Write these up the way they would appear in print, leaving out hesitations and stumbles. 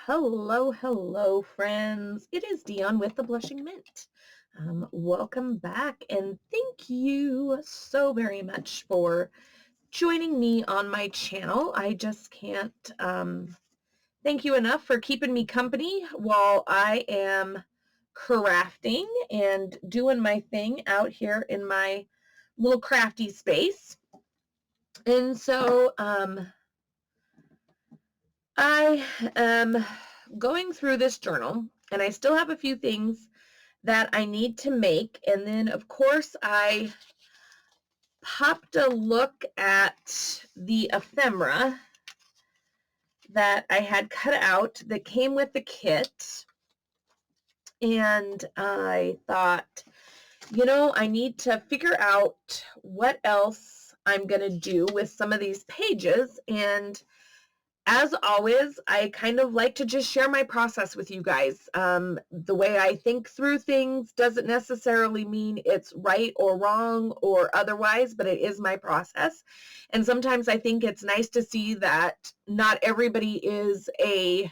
Hello, hello, friends. It is Dion with the Blushing Mint. Welcome back, and thank you so very much for joining me on my channel. I just can't thank you enough for keeping me company while I am crafting and doing my thing out here in my little crafty space. And so I am going through this journal, and I still have a few things that I need to make. And then, of course, I popped a look at the ephemera that I had cut out that came with the kit. And I thought, I need to figure out what else I'm going to do with some of these pages. And as always, I kind of like to just share my process with you guys. The way I think through things doesn't necessarily mean it's right or wrong or otherwise, but it is my process. And sometimes I think it's nice to see that not everybody is a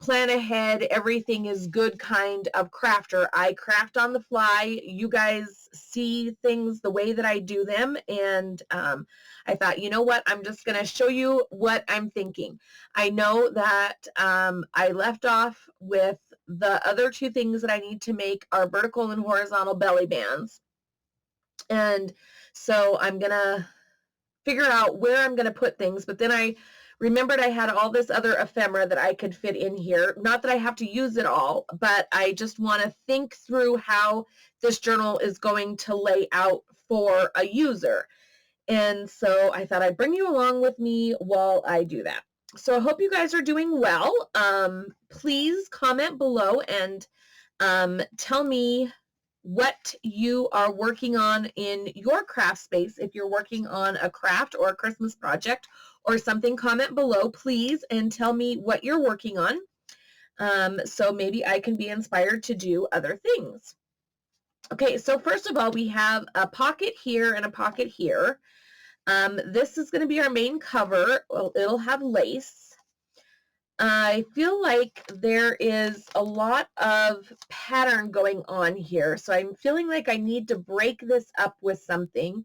plan ahead, everything is good kind of crafter. I craft on the fly. You guys see things the way that I do them. And I thought, you know what? I'm just going to show you what I'm thinking. I know that I left off with the other two things that I need to make are vertical and horizontal belly bands. And so I'm going to figure out where I'm going to put things. But then I remembered I had all this other ephemera that I could fit in here. Not that I have to use it all, but I just want to think through how this journal is going to lay out for a user. And so I thought I'd bring you along with me while I do that. So I hope you guys are doing well. Please comment below and tell me what you are working on in your craft space. If you're working on a craft or a Christmas project or something, comment below, please, and tell me what you're working on. So maybe I can be inspired to do other things. Okay, so first of all, we have a pocket here and a pocket here. This is going to be our main cover. Well, it'll have lace. I feel like there is a lot of pattern going on here, so I'm feeling like I need to break this up with something,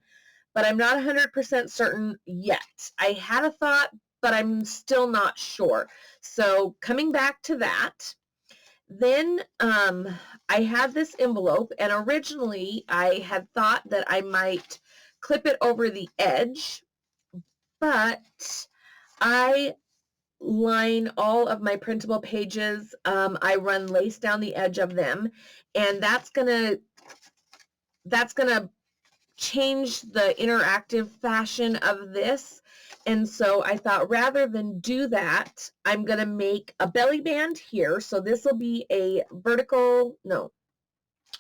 but I'm not 100% certain yet. I had a thought, but I'm still not sure. So coming back to that, then I have this envelope, and originally I had thought that I might clip it over the edge, but I line all of my printable pages. I run lace down the edge of them, and that's gonna change the interactive fashion of this. And so I thought rather than do that, I'm gonna make a belly band here. So this will be a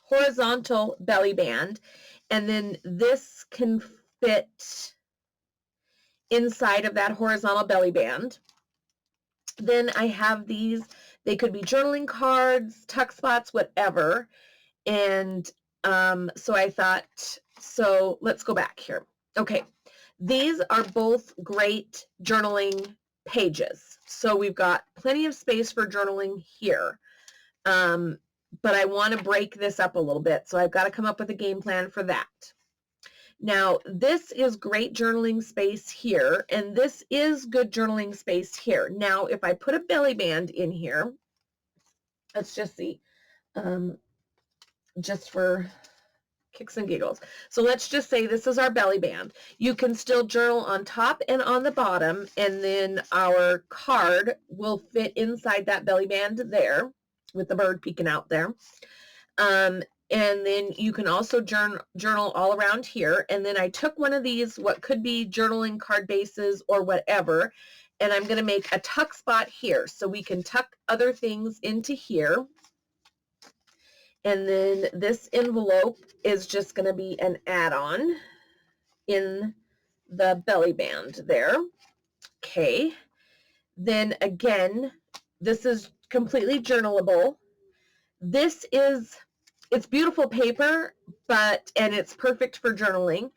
horizontal belly band, and then this can fit inside of that horizontal belly band. Then I have these, they could be journaling cards, tuck spots, whatever. And so I thought, so let's go back here. Okay, these are both great journaling pages. So we've got plenty of space for journaling here. But I want to break this up a little bit. So I've got to come up with a game plan for that. Now, this is great journaling space here, and this is good journaling space here. Now, if I put a belly band in here, let's just see, just for kicks and giggles. So let's just say this is our belly band. You can still journal on top and on the bottom, and then our card will fit inside that belly band there with the bird peeking out there. And then you can also journal all around here. And then I took one of these, what could be journaling card bases or whatever, and I'm going to make a tuck spot here. So we can tuck other things into here. And then this envelope is just going to be an add-on in the belly band there. Okay. Then again, this is completely journalable. This is, it's beautiful paper, and it's perfect for journaling.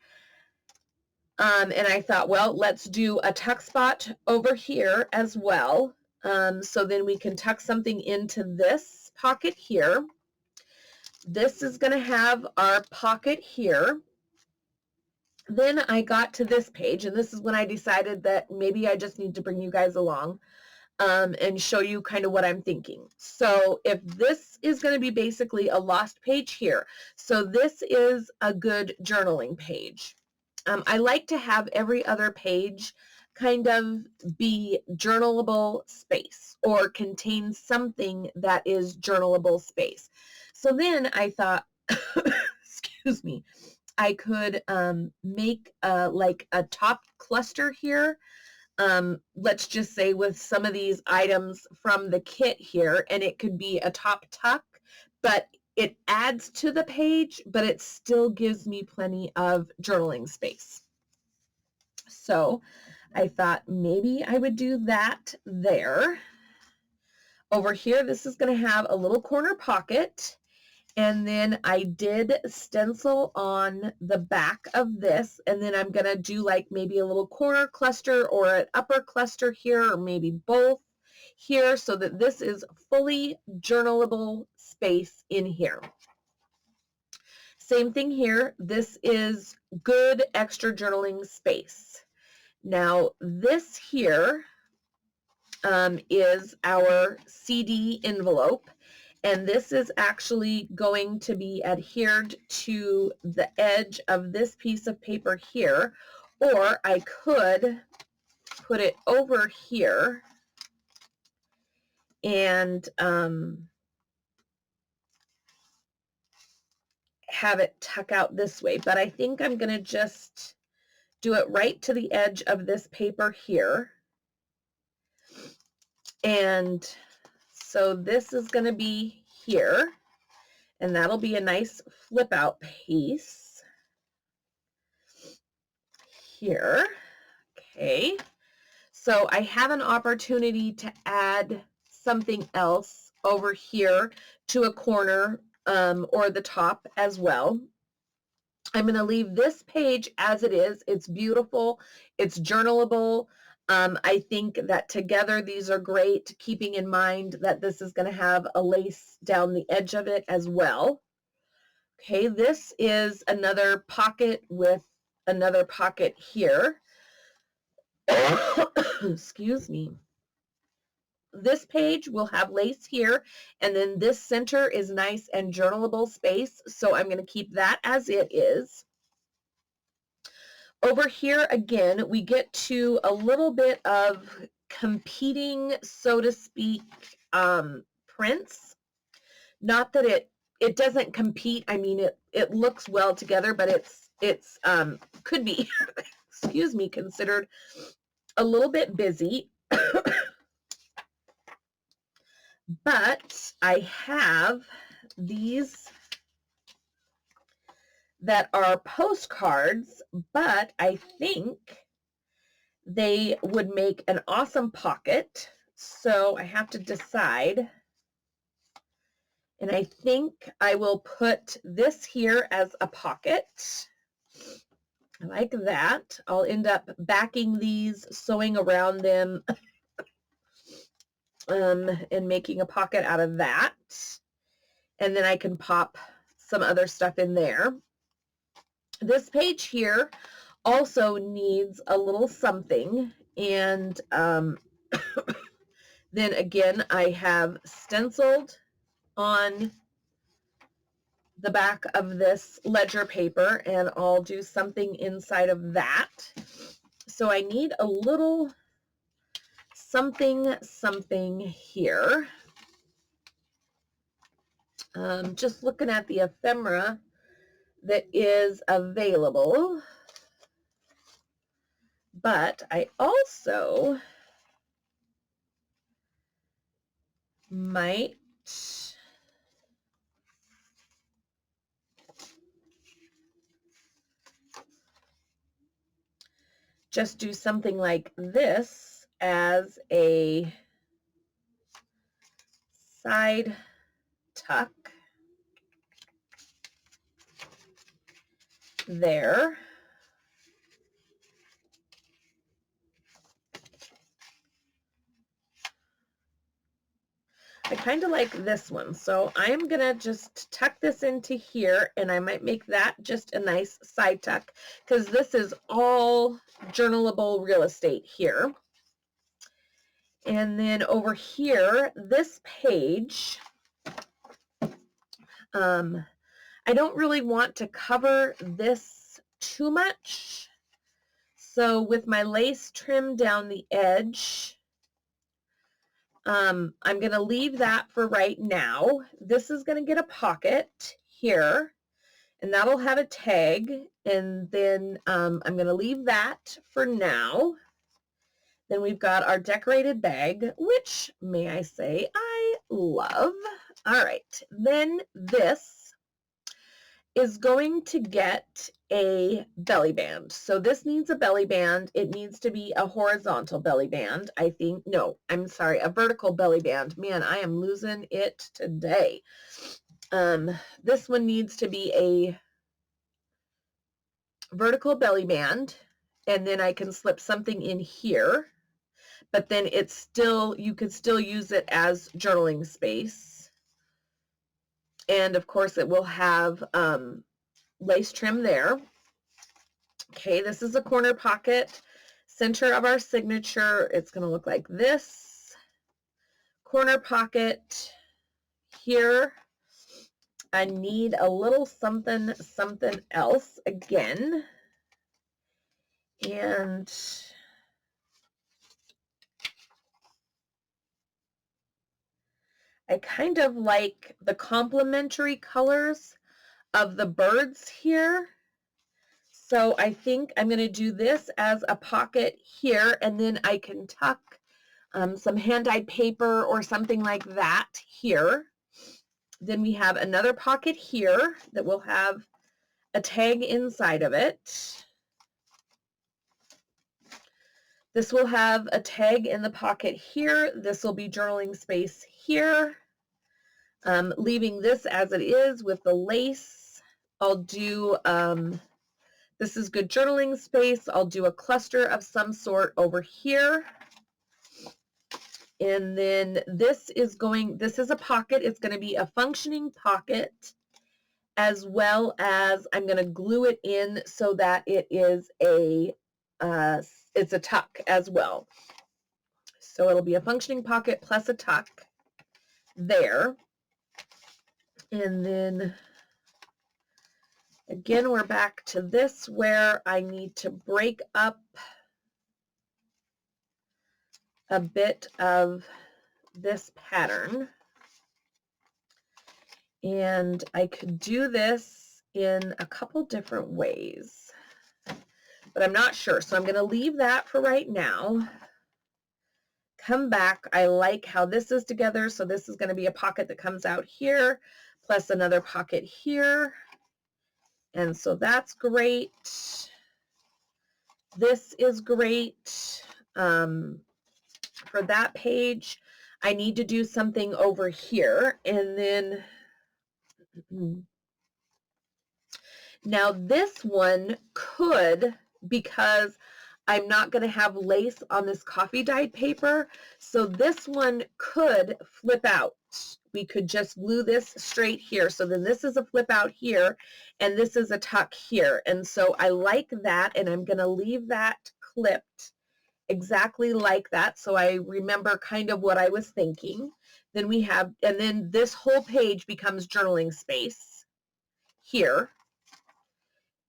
And I thought, well, let's do a tuck spot over here as well. So then we can tuck something into this pocket here. This is going to have our pocket here. Then I got to this page, and this is when I decided that maybe I just need to bring you guys along and show you kind of what I'm thinking. So if this is going to be basically a lost page here, so this is a good journaling page. I like to have every other page kind of be journalable space or contain something that is journalable space. So then I thought, excuse me, I could make like a top cluster here. Let's just say with some of these items from the kit here, and it could be a top tuck, but it adds to the page, but it still gives me plenty of journaling space. So I thought maybe I would do that there. Over here, this is going to have a little corner pocket. And then I did stencil on the back of this, and then I'm going to do like maybe a little corner cluster or an upper cluster here, or maybe both here, so that this is fully journalable space in here. Same thing here. This is good extra journaling space. Now this here is our CD envelope. And this is actually going to be adhered to the edge of this piece of paper here, or I could put it over here and have it tuck out this way. But I think I'm going to just do it right to the edge of this paper here. And so this is going to be here, and that'll be a nice flip out piece here. Okay, so I have an opportunity to add something else over here to a corner or the top as well. I'm going to leave this page as it is. It's beautiful. It's journalable. I think that together these are great, keeping in mind that this is going to have a lace down the edge of it as well. Okay, this is another pocket with another pocket here. Excuse me. This page will have lace here, and then this center is nice and journalable space, so I'm going to keep that as it is. Over here, again, we get to a little bit of competing, so to speak, prints. Not that it doesn't compete. I mean, it looks well together, but it's could be, excuse me, considered a little bit busy. But I have these that are postcards, but I think they would make an awesome pocket. So I have to decide. And I think I will put this here as a pocket. I like that. I'll end up backing these, sewing around them, and making a pocket out of that. And then I can pop some other stuff in there. This page here also needs a little something, and then again I have stenciled on the back of this ledger paper, and I'll do something inside of that. So I need a little something here. Just looking at the ephemera that is available, but I also might just do something like this as a side tuck there. I kind of like this one. So I'm going to just tuck this into here, and I might make that just a nice side tuck because this is all journalable real estate here. And then over here, this page, I don't really want to cover this too much. So with my lace trim down the edge, I'm going to leave that for right now. This is going to get a pocket here, and that'll have a tag, and then I'm going to leave that for now. Then we've got our decorated bag, which, may I say, I love. All right, then this is going to get a belly band. So this needs a belly band. It needs to be a horizontal belly band, I think. No, I'm sorry, a vertical belly band. Man, I am losing it today. This one needs to be a vertical belly band, and then I can slip something in here, but then it's still, you could still use it as journaling space. And of course it will have lace trim there. Okay, this is a corner pocket, center of our signature. It's going to look like this. Corner pocket here. I need a little something else again. And I kind of like the complementary colors of the birds here. So I think I'm going to do this as a pocket here, and then I can tuck some hand-dyed paper or something like that here. Then we have another pocket here that will have a tag inside of it. This will have a tag in the pocket here. This will be journaling space here. Leaving this as it is with the lace. I'll do, this is good journaling space. I'll do a cluster of some sort over here. And then this is a pocket. It's going to be a functioning pocket, as well as I'm going to glue it in so that it is it's a tuck as well. So it'll be a functioning pocket plus a tuck there. And then again, we're back to this where I need to break up a bit of this pattern. And I could do this in a couple different ways, but I'm not sure. So I'm going to leave that for right now. Come back. I like how this is together. So this is going to be a pocket that comes out here, plus another pocket here. And so that's great. This is great. For that page, I need to do something over here. And then now this one could, because I'm not going to have lace on this coffee dyed paper, so this one could flip out. We could just glue this straight here. So then this is a flip out here, and this is a tuck here. And so I like that, and I'm going to leave that clipped exactly like that, so I remember kind of what I was thinking. Then we have, and then this whole page becomes journaling space here.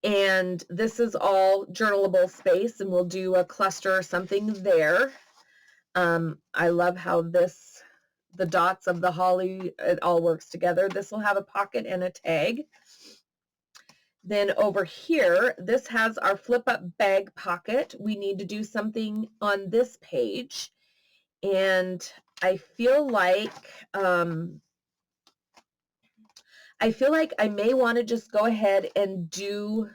And this is all journalable space, and we'll do a cluster or something there. I love how the dots of the holly, it all works together. This will have a pocket and a tag. Then over here, this has our flip up bag pocket. We need to do something on this page. And I feel like I may want to just go ahead and do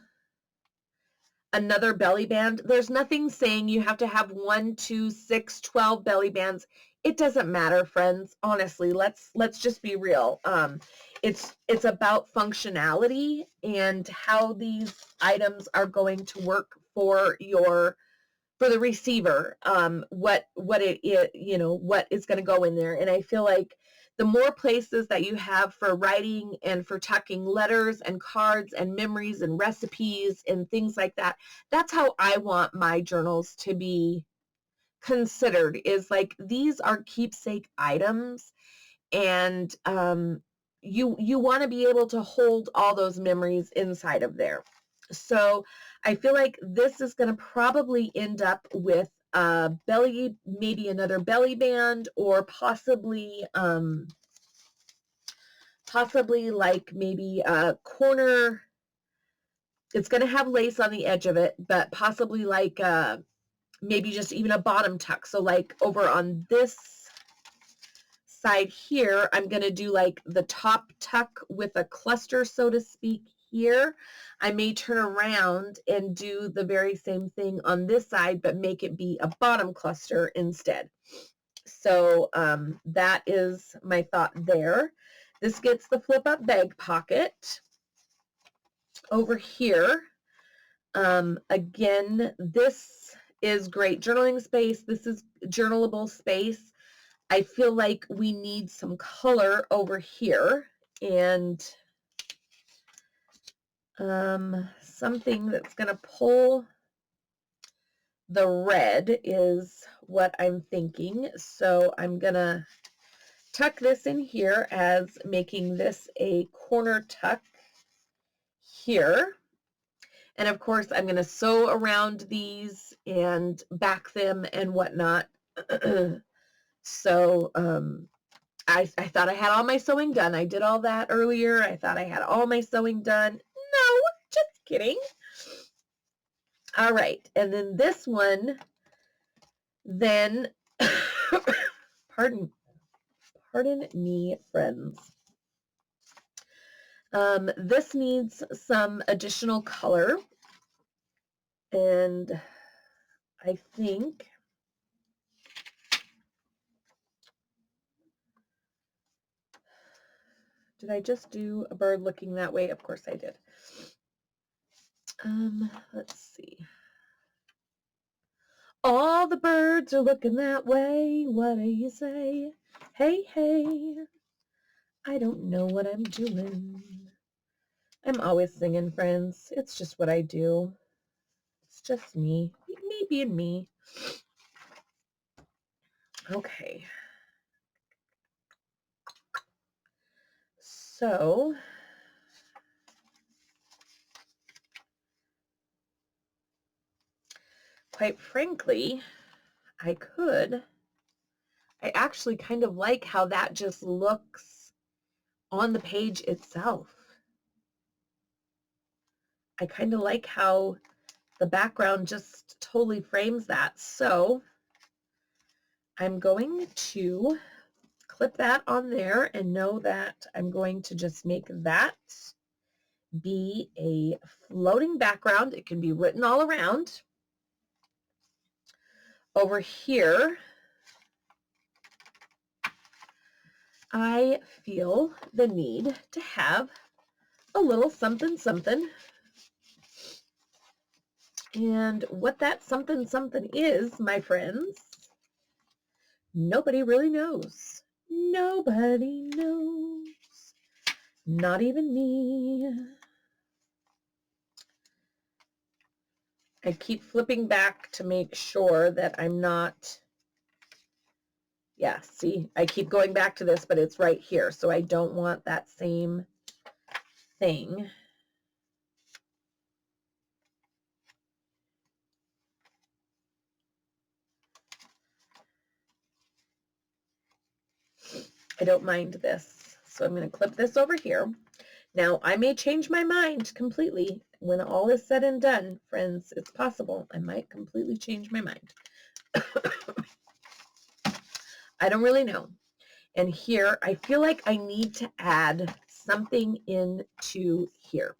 another belly band. There's nothing saying you have to have 1, 2, 6, 12 belly bands. It doesn't matter, friends. Honestly, let's just be real. It's about functionality and how these items are going to work for the receiver. What it is, what is going to go in there. And I feel like the more places that you have for writing and for tucking letters and cards and memories and recipes and things like that, that's how I want my journals to be considered, is like these are keepsake items, and you want to be able to hold all those memories inside of there. So I feel like this is going to probably end up with a belly, maybe another belly band, or possibly like maybe a corner. It's going to have lace on the edge of it, but possibly like maybe just even a bottom tuck. So like over on this side here, I'm going to do like the top tuck with a cluster, so to speak, here. I may turn around and do the very same thing on this side, but make it be a bottom cluster instead. So that is my thought there. This gets the flip up bag pocket. Over here, again, this is great journaling space. This is journalable space. I feel like we need some color over here, and something that's going to pull the red is what I'm thinking. So I'm going to tuck this in here as making this a corner tuck here. And of course, I'm going to sew around these and back them and whatnot. So I thought I had all my sewing done. I did all that earlier. I thought I had all my sewing done. No, just kidding. All right. And then this one, then, pardon me, friends. This needs some additional color. And I think did I just do a bird looking that way? Of course I did. Let's see. All the birds are looking that way. What do you say? Hey, hey. I don't know what I'm doing. I'm always singing, friends. It's just what I do. It's just me. Me being me. Okay. So quite frankly, I actually kind of like how that just looks on the page itself. I kind of like how the background just totally frames that. So I'm going to clip that on there and know that I'm going to just make that be a floating background. It can be written all around. Over here, I feel the need to have a little something something. And what that something something is, my friends, nobody really knows. Nobody knows. Not even me. I keep flipping back to make sure that I'm not, yeah, see, I keep going back to this, but it's right here. So I don't want that same thing. I don't mind this. So I'm going to clip this over here. Now, I may change my mind completely when all is said and done, friends. It's possible. I might completely change my mind. I don't really know. And here, I feel like I need to add something into here,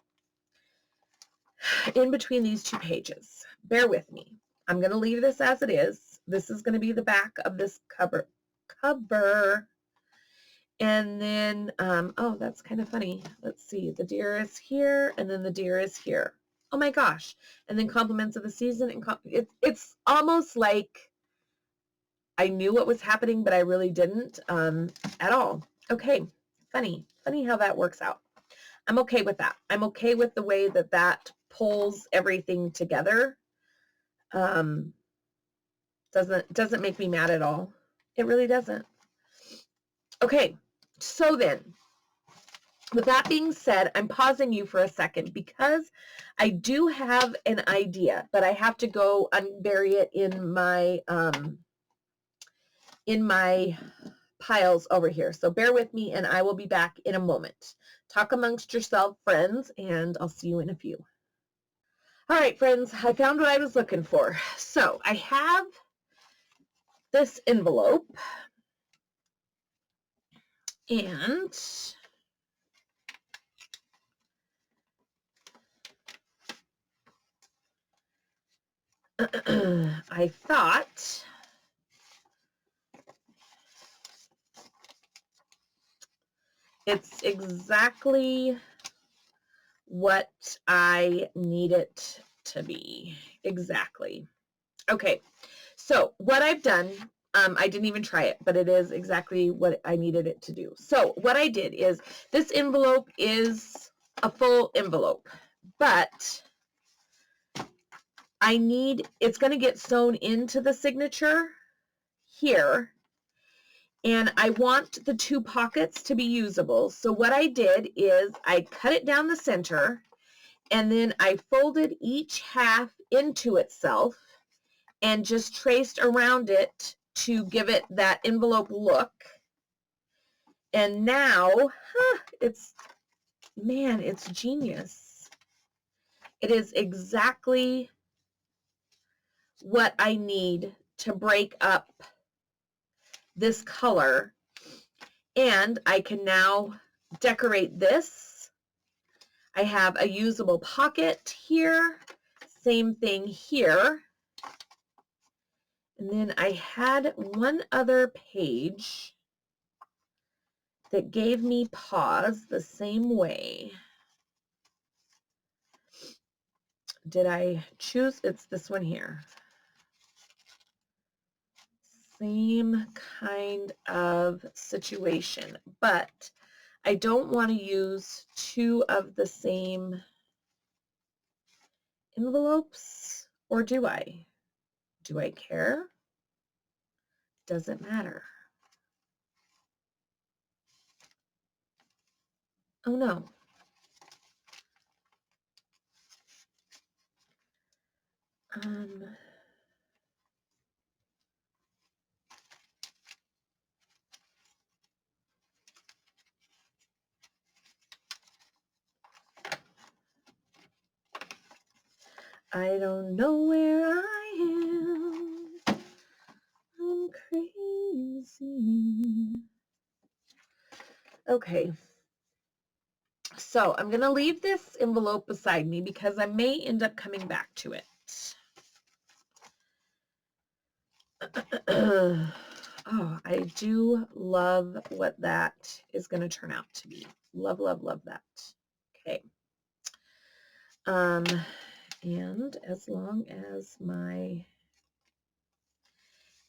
in between these two pages. Bear with me. I'm going to leave this as it is. This is going to be the back of this cover. And then, oh, that's kind of funny. Let's see. The deer is here, and then the deer is here. Oh my gosh. And then compliments of the season. And it's almost like I knew what was happening, but I really didn't at all. Okay, funny how that works out. I'm okay with that. I'm okay with the way that that pulls everything together. Doesn't make me mad at all. It really doesn't. Okay, so then, with that being said, I'm pausing you for a second because I do have an idea, but I have to go unbury it in my piles over here. So bear with me and I will be back in a moment. Talk amongst yourself, friends, and I'll see you in a few. All right, friends, I found what I was looking for. So I have this envelope and I thought it's exactly what I need it to be. Exactly. Okay, so what I've done, I didn't even try it, but it is exactly what I needed it to do. So what I did is, this envelope is a full envelope, but it's going to get sewn into the signature here, and I want the two pockets to be usable. So what I did is I cut it down the center, and then I folded each half into itself and just traced around it to give it that envelope look. And now, it's genius. It is exactly what I need to break up this color. And I can now decorate this. I have a usable pocket here. Same thing here. And then I had one other page that gave me pause the same way. Did I choose? It's this one here. Same kind of situation, but I don't want to use two of the same envelopes, or do I? Do I care? Doesn't matter. Oh no. I don't know where I am. I'm crazy. Okay. So I'm going to leave this envelope beside me because I may end up coming back to it. Oh, I do love what that is going to turn out to be. Love, love, love that. Okay. And as long as my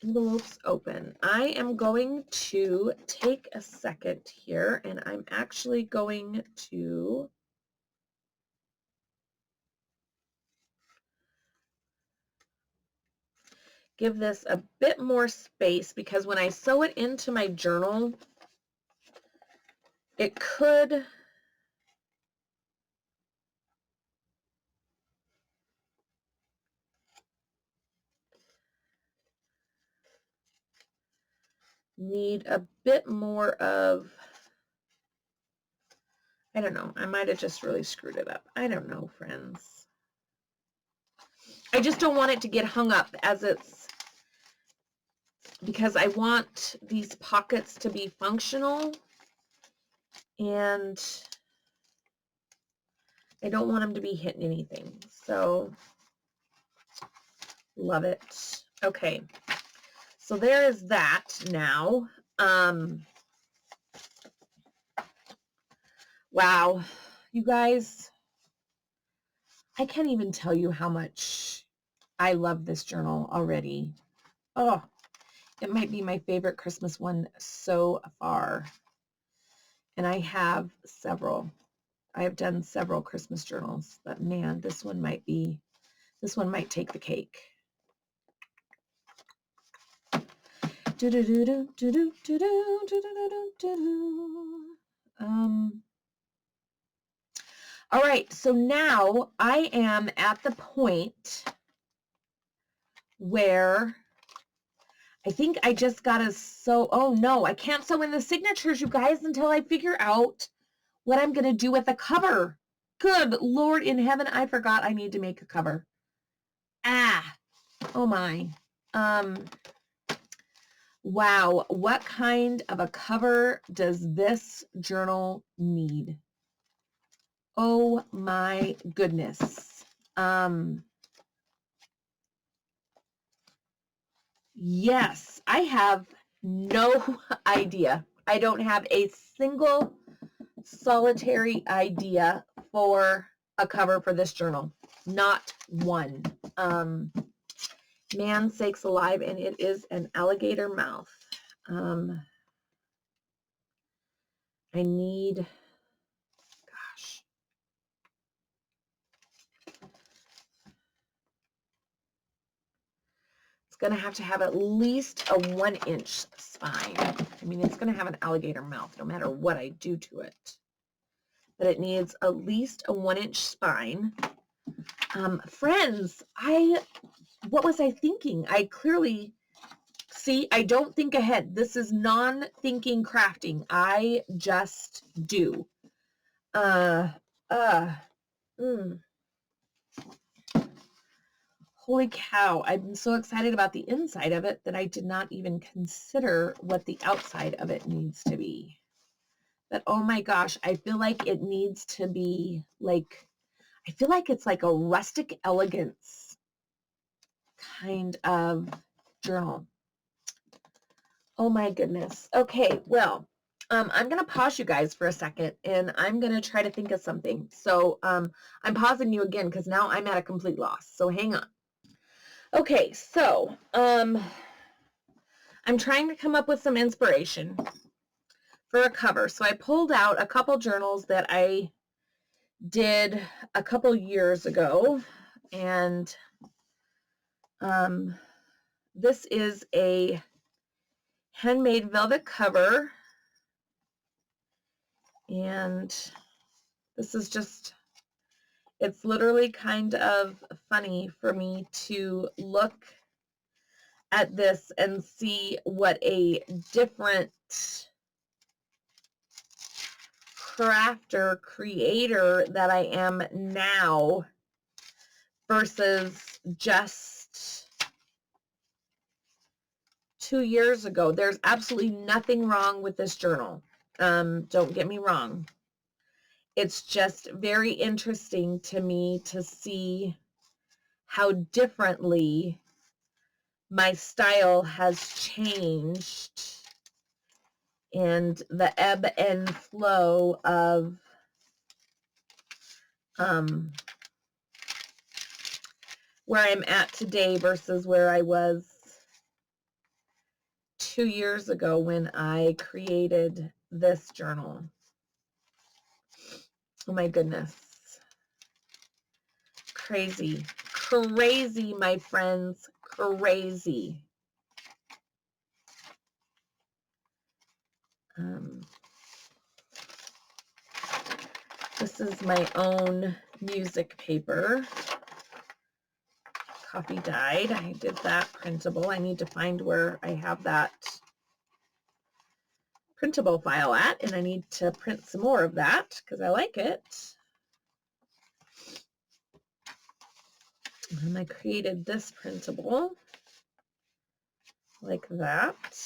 envelope's open, I am going to take a second here, and I'm actually going to give this a bit more space, because when I sew it into my journal, it could need a bit more of, I don't know, I might have just really screwed it up. I don't know, friends. I just don't want it to get hung up as it's, because I want these pockets to be functional, and I don't want them to be hitting anything. So, love it. Okay, so there is that now. Wow, you guys, I can't even tell you how much I love this journal already. Oh, it might be my favorite Christmas one so far. And I have several. I have done several Christmas journals, but man, this one might take the cake. All right, so now I am at the point where I think I just gotta sew. Oh no, I can't sew in the signatures, you guys, until I figure out what I'm gonna do with the cover. Good Lord in heaven, I forgot I need to make a cover. Oh my. Wow, what kind of a cover does this journal need? Oh my goodness. Yes, I have no idea. I don't have a single solitary idea for a cover for this journal. Not one. Man sakes alive, and it is an alligator mouth. I need, gosh. It's going to have at least a 1-inch spine. I mean, it's going to have an alligator mouth no matter what I do to it. But it needs at least a 1-inch spine. Friends, what was I thinking? I clearly, see, I don't think ahead. This is non-thinking crafting. I just do. Holy cow, I'm so excited about the inside of it that I did not even consider what the outside of it needs to be. But oh my gosh, I feel like it needs to be like, I feel like it's like a rustic elegance kind of journal. Oh my goodness. Okay, well, I'm going to pause you guys for a second, and I'm going to try to think of something. So I'm pausing you again because now I'm at a complete loss. So hang on. Okay, so I'm trying to come up with some inspiration for a cover. So I pulled out a couple journals that I did a couple years ago, and this is a handmade velvet cover, and this is just, it's literally kind of funny for me to look at this and see what a different crafter, creator that I am now versus just 2 years ago. There's absolutely nothing wrong with this journal. Don't get me wrong. It's just very interesting to me to see how differently my style has changed and the ebb and flow of where I'm at today versus where I was 2 years ago when I created this journal. Oh my goodness. Crazy. Crazy, my friends. Crazy. This is my own music paper. Copy dyed. I did that printable. I need to find where I have that printable file at, and I need to print some more of that because I like it. And I created this printable like that.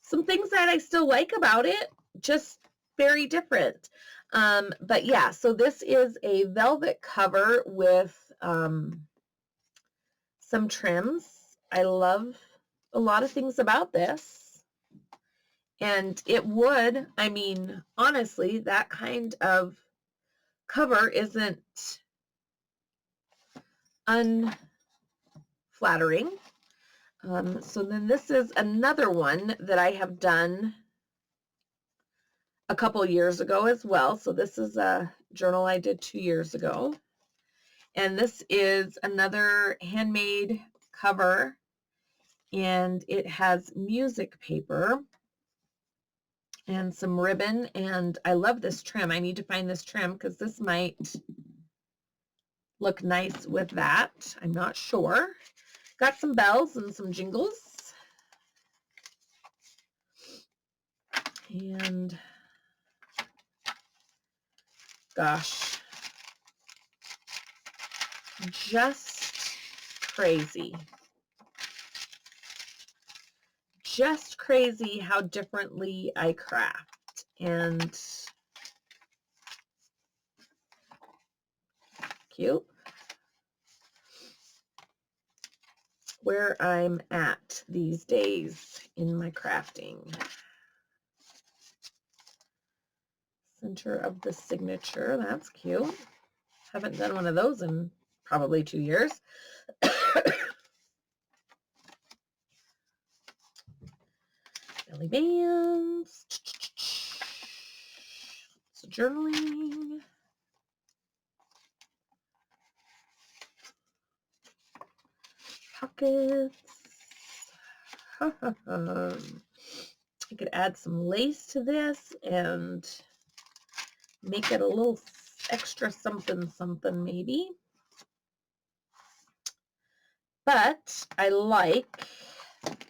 Some things that I still like about it, just very different. But yeah, so this is a velvet cover with some trims. I love a lot of things about this. And it would, I mean, honestly, that kind of cover isn't unflattering. So then this is another one that I have done a couple years ago as well. So this is a journal I did 2 years ago. And this is another handmade cover, and it has music paper and some ribbon, and I love this trim. I need to find this trim because this might look nice with that. I'm not sure. Got some bells and some jingles. And gosh, just crazy. Just crazy how differently I craft. And cute. Where I'm at these days in my crafting. Center of the signature, that's cute. Haven't done one of those in probably 2 years. Belly bands. So journaling. Pockets. I could add some lace to this and make it a little extra something something maybe. But I like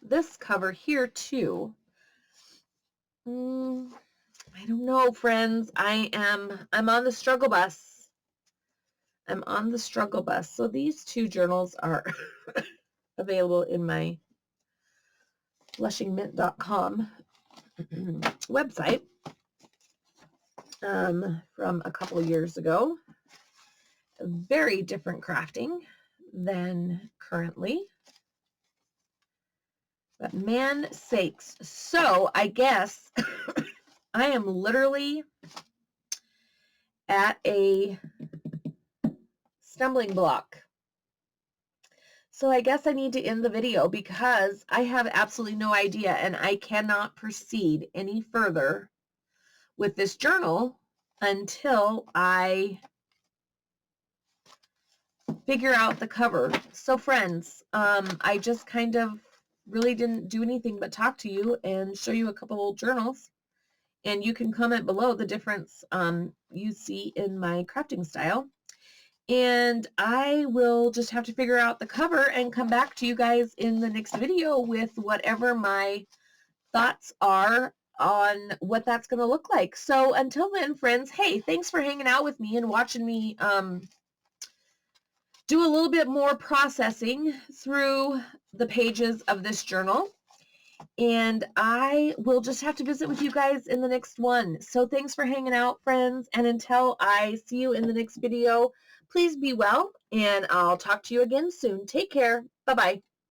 this cover here too. I don't know, friends. I'm on the struggle bus. I'm on the struggle bus. So these two journals are available in my blushingmint.com website from a couple of years ago. Very different crafting than currently. But man sakes. So I guess I am literally at a stumbling block. So I guess I need to end the video because I have absolutely no idea and I cannot proceed any further with this journal until I figure out the cover. So friends, I just kind of really didn't do anything but talk to you and show you a couple old journals, and you can comment below the difference you see in my crafting style, and I will just have to figure out the cover and come back to you guys in the next video with whatever my thoughts are on what that's going to look like. So until then, friends, hey, thanks for hanging out with me and watching me do a little bit more processing through the pages of this journal. And I will just have to visit with you guys in the next one. So thanks for hanging out, friends. And until I see you in the next video, please be well, and I'll talk to you again soon. Take care. Bye-bye.